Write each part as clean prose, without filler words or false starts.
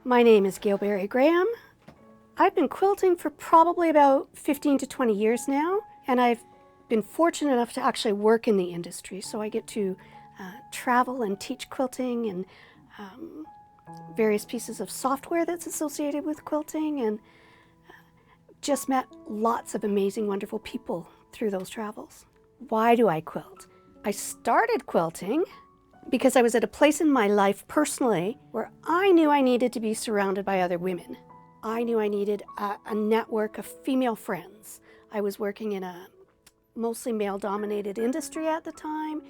My name is Gail Berry Graham. I've been quilting for probably about 15 to 20 years now, and I've been fortunate enough to actually work in the industry, so I get to travel and teach quilting and various pieces of software that's associated with quilting, and just met lots of amazing, wonderful people through those travels. Why do I quilt? I started quilting because I was at a place in my life personally where I knew I needed to be surrounded by other women. I knew I needed a network of female friends. I was working in a mostly male-dominated industry at the time,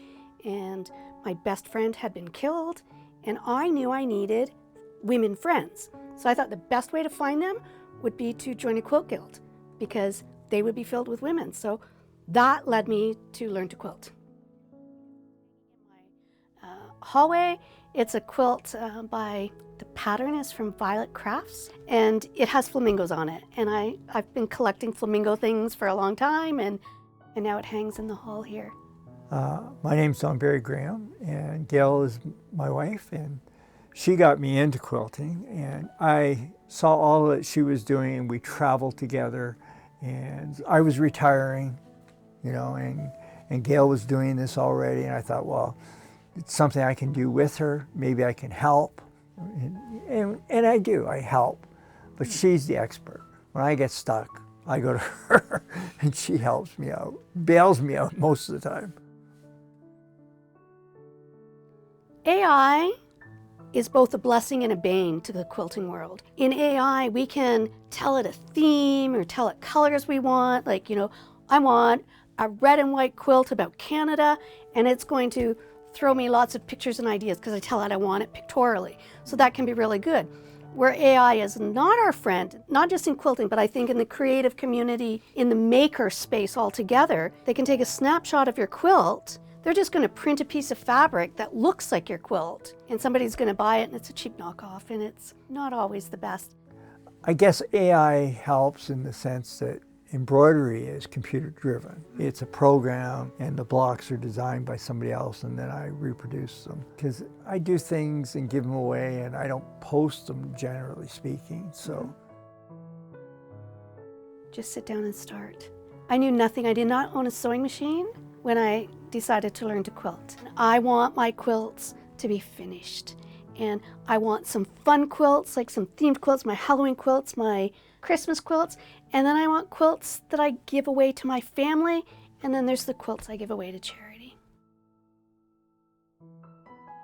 and my best friend had been killed, and I knew I needed women friends. So I thought the best way to find them would be to join a quilt guild, because they would be filled with women. So that led me to learn to quilt. Hallway, it's a quilt the pattern is from Violet Crafts, and it has flamingos on it. And I've been collecting flamingo things for a long time, and now it hangs in the hall here. My name's Berry Graham, and Gail is my wife, and she got me into quilting, and I saw all that she was doing, and we traveled together, and I was retiring, you know, and Gail was doing this already, and I thought, well, it's something I can do with her. Maybe I can help. And I do, I help. But she's the expert. When I get stuck, I go to her and she helps me out, bails me out most of the time. AI is both a blessing and a bane to the quilting world. In AI, we can tell it a theme or tell it colors we want. Like, you know, I want a red and white quilt about Canada, and it's going to throw me lots of pictures and ideas because I tell it I want it pictorially. So that can be really good. Where AI is not our friend, not just in quilting, but I think in the creative community, in the maker space altogether, they can take a snapshot of your quilt. They're just going to print a piece of fabric that looks like your quilt, and somebody's going to buy it, and it's a cheap knockoff, and it's not always the best. I guess AI helps in the sense that embroidery is computer driven. It's a program, and the blocks are designed by somebody else, and then I reproduce them. Because I do things and give them away, and I don't post them, generally speaking, so. Just sit down and start. I knew nothing. I did not own a sewing machine when I decided to learn to quilt. I want my quilts to be finished, and I want some fun quilts, like some themed quilts, my Halloween quilts, my Christmas quilts, and then I want quilts that I give away to my family, and then there's the quilts I give away to charity.